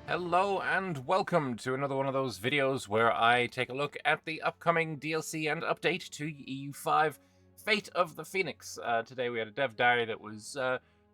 Hello and welcome to another one of those videos where I take a look at the upcoming DLC and update to EU5 Fate of the Phoenix. Today we had a dev diary that was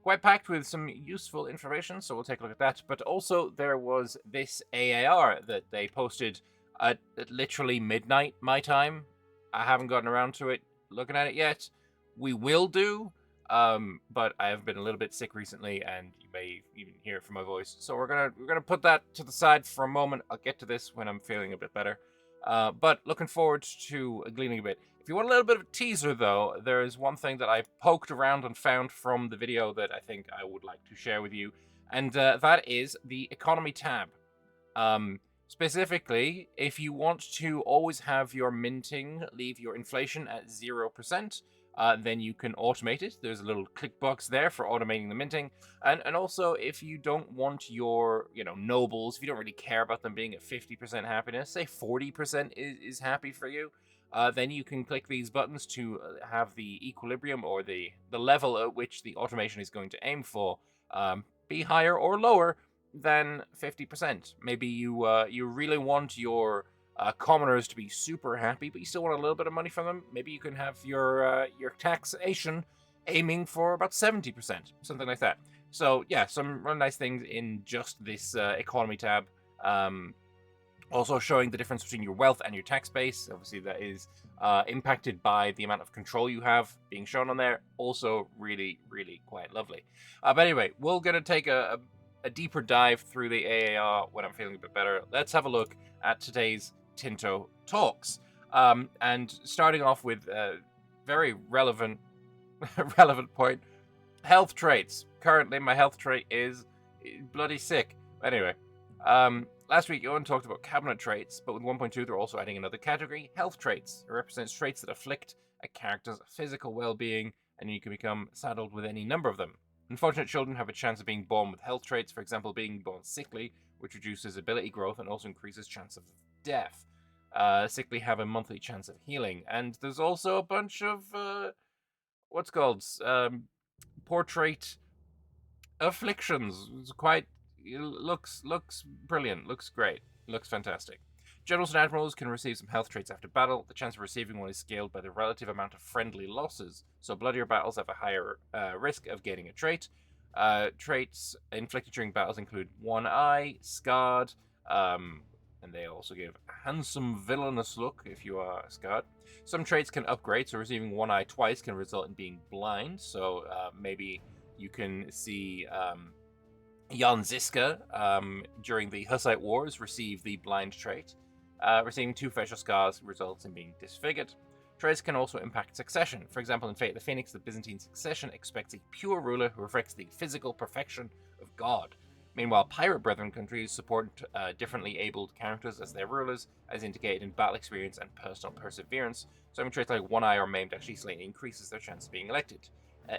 quite packed with some useful information, so we'll take a look at that. But also there was this AAR that they posted at literally midnight my time. I haven't gotten around to it, looking at it yet. We will do. But I have been a little bit sick recently, and you may even hear it from my voice. So we're gonna put that to the side for a moment. I'll get to this when I'm feeling a bit better. But looking forward to gleaning a bit. If you want a little bit of a teaser, though, there is one thing that I poked around and found from the video that I think I would like to share with you, and that is the economy tab. Specifically, if you want to always have your minting leave your inflation at 0%, then you can automate it. There's a little click box there for automating the minting. And also, if you don't want your, nobles, if you don't really care about them being at 50% happiness, say 40% is happy for you, then you can click these buttons to have the equilibrium or the level at which the automation is going to aim for be higher or lower than 50%. Maybe you really want your commoners to be super happy, but you still want a little bit of money from them. Maybe you can have your taxation aiming for about 70%, something like that. So yeah, some really nice things in just this economy tab. Also showing the difference between your wealth and your tax base. Obviously, that is impacted by the amount of control you have being shown on there. Also, really, really quite lovely. But anyway, we're gonna take a deeper dive through the AAR when I'm feeling a bit better. Let's have a look at today's Tinto Talks. And starting off with a very relevant point. Health traits. Currently, my health trait is bloody sick. Anyway, last week, Owen talked about cabinet traits, but with 1.2, they're also adding another category, health traits. It represents traits that afflict a character's physical well-being, and you can become saddled with any number of them. Unfortunate children have a chance of being born with health traits, for example, being born sickly, which reduces ability growth and also increases chance of death. Sickly have a monthly chance of healing, and there's also a bunch of what's called portrait afflictions. It's quite looks brilliant, looks great, looks fantastic. Generals and admirals can receive some health traits after battle. The chance of receiving one is scaled by the relative amount of friendly losses, so bloodier battles have a higher risk of gaining a trait. Traits inflicted during battles include one eye, scarred, and they also give a handsome villainous look if you are scarred. Some traits can upgrade, so receiving one eye twice can result in being blind, so maybe you can see Jan Ziska during the Hussite Wars receive the blind trait. Receiving two facial scars results in being disfigured. Traits can also impact succession. For example, in Fate of the Phoenix, the Byzantine succession expects a pure ruler who reflects the physical perfection of God. Meanwhile, Pirate Brethren countries support differently abled characters as their rulers, as indicated in battle experience and personal perseverance. So having traits like one eye or maimed actually slightly increases their chance of being elected.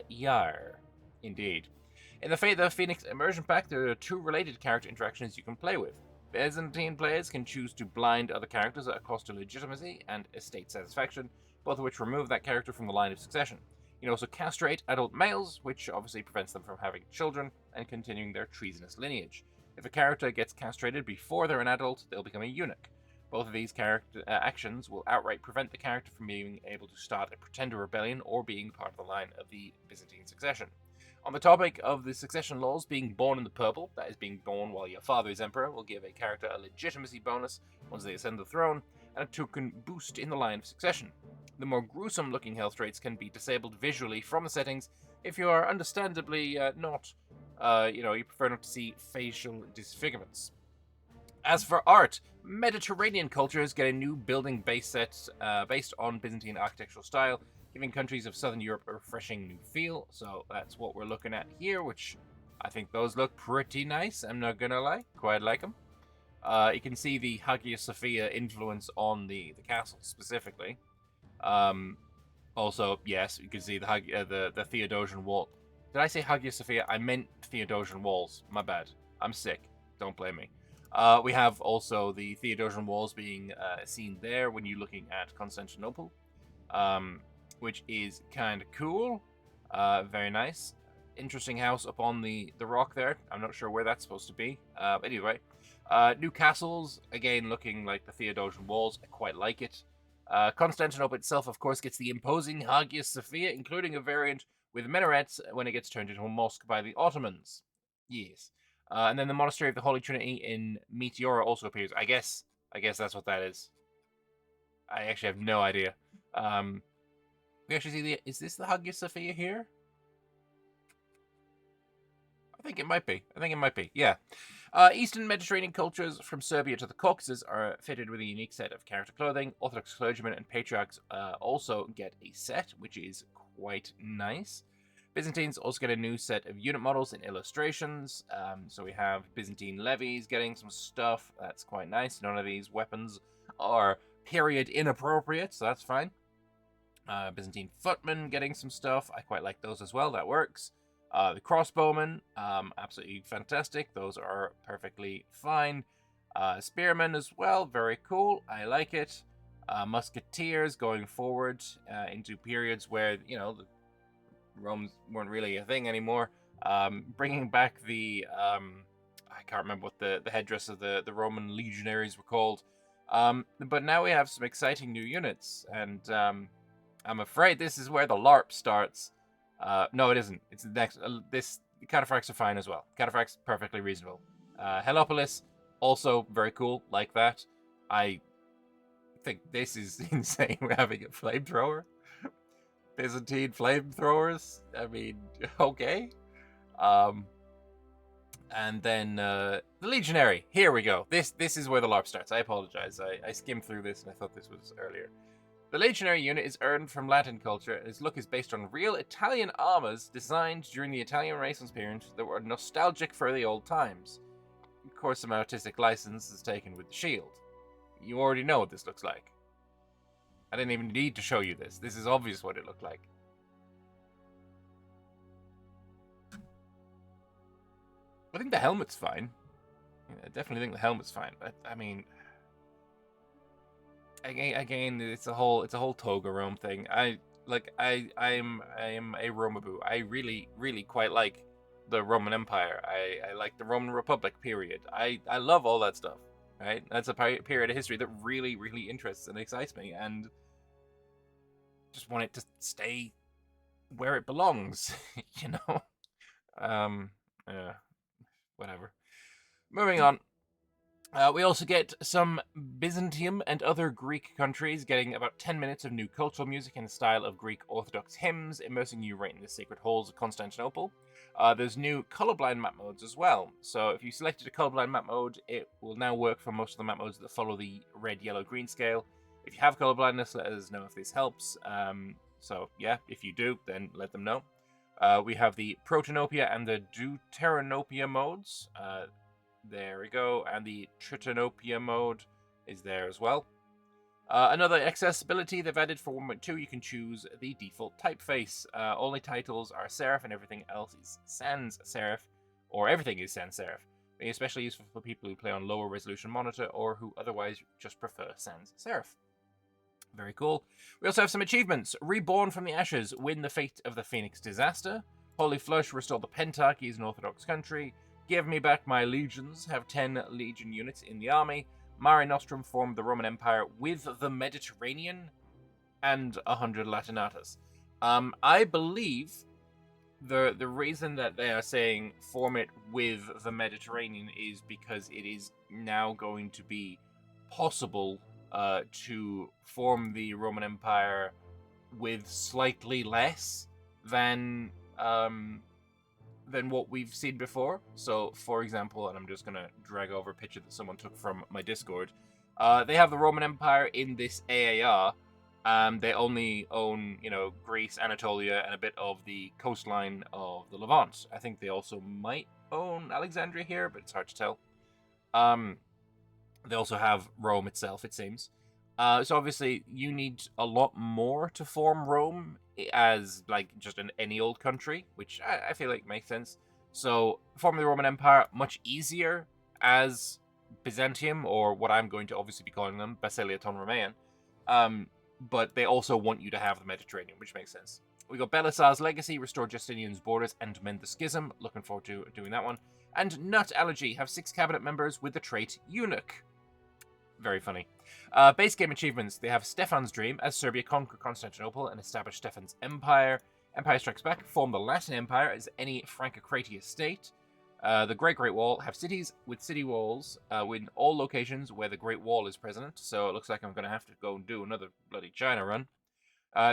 Yar. Indeed. In the Fate of the Phoenix Immersion Pack, there are two related character interactions you can play with. Byzantine players can choose to blind other characters at a cost to legitimacy and estate satisfaction, both of which remove that character from the line of succession. You can also castrate adult males, which obviously prevents them from having children and continuing their treasonous lineage. If a character gets castrated before they're an adult, they'll become a eunuch. Both of these character actions will outright prevent the character from being able to start a pretender rebellion or being part of the line of the Byzantine succession. On the topic of the succession laws, being born in the purple, that is being born while your father is emperor, will give a character a legitimacy bonus once they ascend the throne, and a token boost in the line of succession. The more gruesome looking health traits can be disabled visually from the settings if you are understandably you prefer not to see facial disfigurements. As for art, Mediterranean cultures get a new building base set based on Byzantine architectural style, giving countries of southern Europe a refreshing new feel. So that's what we're looking at here, which I think those look pretty nice. I'm not gonna lie, quite like them. You can see the Hagia Sophia influence on the castle specifically. Also, yes, you can see the Theodosian wall. Did I say Hagia Sophia? I meant Theodosian walls. My bad. I'm sick. Don't blame me. We have also the Theodosian walls being seen there when you're looking at Constantinople, which is kind of cool. Very nice. interesting house up on the rock there. I'm not sure where that's supposed to be. Anyway, new castles, again, looking like the Theodosian walls. I quite like it. Constantinople itself, of course, gets the imposing Hagia Sophia, including a variant with minarets when it gets turned into a mosque by the Ottomans. Yes. And then the Monastery of the Holy Trinity in Meteora also appears. I guess that's what that is. I actually have no idea. We actually see is this the Hagia Sophia here? I think it might be. Yeah. Eastern Mediterranean cultures from Serbia to the Caucasus are fitted with a unique set of character clothing. Orthodox clergymen and patriarchs also get a set, which is quite nice. Byzantines also get a new set of unit models and illustrations. So we have Byzantine levies getting some stuff. That's quite nice. None of these weapons are period inappropriate, so that's fine. Byzantine footmen getting some stuff. I quite like those as well. That works. The crossbowmen, absolutely fantastic. Those are perfectly fine. Spearmen as well, very cool. I like it. Musketeers going forward into periods where, you know, the Romans weren't really a thing anymore. Bringing back the, I can't remember what the headdress of the Roman legionaries were called. But now we have some exciting new units, and I'm afraid this is where the LARP starts. No, it isn't. It's the next. This cataphracts are fine as well. Cataphracts perfectly reasonable. Heliopolis also very cool, like that. I think this is insane. We're having a flamethrower. Byzantine flamethrowers. I mean, okay. And then the Legionary. Here we go. This is where the LARP starts. I apologize. I skimmed through this and I thought this was earlier. The Legionary unit is earned from Latin culture, and its look is based on real Italian armors designed during the Italian Renaissance period that were nostalgic for the old times. Of course, some artistic license is taken with the shield. You already know what this looks like. I didn't even need to show you this. This is obvious what it looked like. I think the helmet's fine. I definitely think the helmet's fine. I mean... Again, it's a whole toga Rome thing. I am a Romaboo. I really quite like the Roman Empire. I like the Roman Republic period. I love all that stuff. Right? That's a period of history that really interests and excites me, and just want it to stay where it belongs. You know. Yeah. Whatever. Moving on. We also get some Byzantium and other Greek countries getting about 10 minutes of new cultural music in the style of Greek Orthodox hymns, immersing you right in the sacred halls of Constantinople. There's new colorblind map modes as well. So if you selected a colorblind map mode, it will now work for most of the map modes that follow the red, yellow, green scale. If you have colorblindness, let us know if this helps. So yeah, if you do, then let them know. We have the Protonopia and the Deuteranopia modes. There we go, and the Tritanopia mode is there as well. Another accessibility they've added for 1.2, you can choose the default typeface. Only titles are serif and everything else is sans serif, or everything is sans serif. Being especially useful for people who play on lower resolution monitor or who otherwise just prefer sans serif. Very cool. We also have some achievements. Reborn from the Ashes, win the fate of the Phoenix disaster. Holy Flush, restore the Pentarchy as an Orthodox country. Give me back my legions, have 10 legion units in the army. Mare Nostrum formed the Roman Empire with the Mediterranean, and 100 Latinatas. I believe the reason that they are saying form it with the Mediterranean is because it is now going to be possible to form the Roman Empire with slightly less than what we've seen before. So, for example, and I'm just going to drag over a picture that someone took from my Discord, they have the Roman Empire in this AAR. They only own, Greece, Anatolia, and a bit of the coastline of the Levant. I think they also might own Alexandria here, but it's hard to tell. They also have Rome itself, it seems. So obviously, you need a lot more to form Rome as, just any old country, which I feel like makes sense. So, forming the Roman Empire, much easier as Byzantium, or what I'm going to obviously be calling them, Basilia Ton Romaean. But they also want you to have the Mediterranean, which makes sense. We got Belisar's Legacy, restore Justinian's borders and mend the schism. Looking forward to doing that one. And Nut Allergy, have 6 cabinet members with the trait Eunuch. Very funny. Base game achievements, they have Stefan's Dream, as Serbia conquer Constantinople and establish Stefan's Empire. Empire Strikes Back, form the Latin Empire as any Francocratia state. The Great Wall, have cities with city walls in all locations where the Great Wall is present, so it looks like I'm going to have to go and do another bloody China run.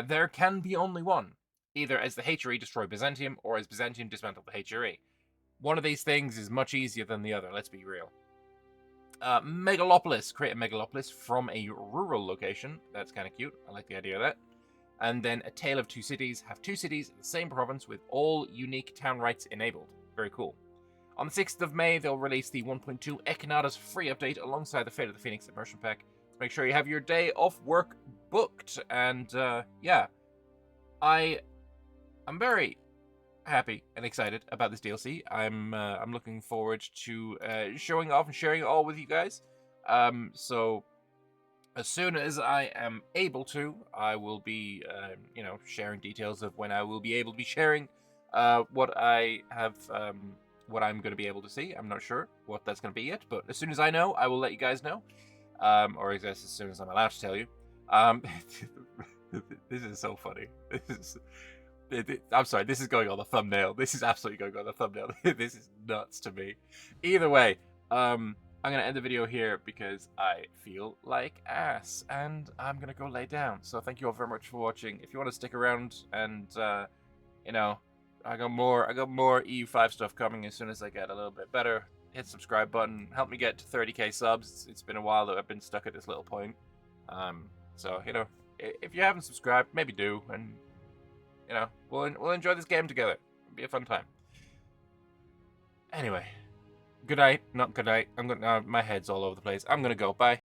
There can be only one, either as the HRE destroy Byzantium, or as Byzantium dismantle the HRE. One of these things is much easier than the other, let's be real. Megalopolis, create a megalopolis from a rural location. That's kind of cute, I like the idea of that. And then A Tale of Two Cities, have 2 cities in the same province with all unique town rights enabled. Very cool. On the 6th of May, they'll release the 1.2 Echinadas free update alongside the Fate of the Phoenix immersion pack. Make sure you have your day off work booked. And yeah, I'm very happy and excited about this DLC. I'm looking forward to showing off and sharing it all with you guys. So as soon as I am able to, I will be sharing details of when I will be able to be sharing what I have. What I'm going to be able to see. I'm not sure what that's going to be yet, but as soon as I know, I will let you guys know. Or I guess as soon as I'm allowed to tell you. This is so funny. I'm sorry, this is going on the thumbnail. This is absolutely going on the thumbnail. This is nuts to me. Either way, I'm going to end the video here because I feel like ass, and I'm going to go lay down. So thank you all very much for watching. If you want to stick around and, I got more EU5 stuff coming as soon as I get a little bit better. Hit the subscribe button. Help me get to 30k subs. It's been a while that I've been stuck at this little point. So, if you haven't subscribed, maybe do. And, we'll enjoy this game together. It'll be a fun time. Anyway. Good night. Not good night. My head's all over the place. I'm gonna go. Bye.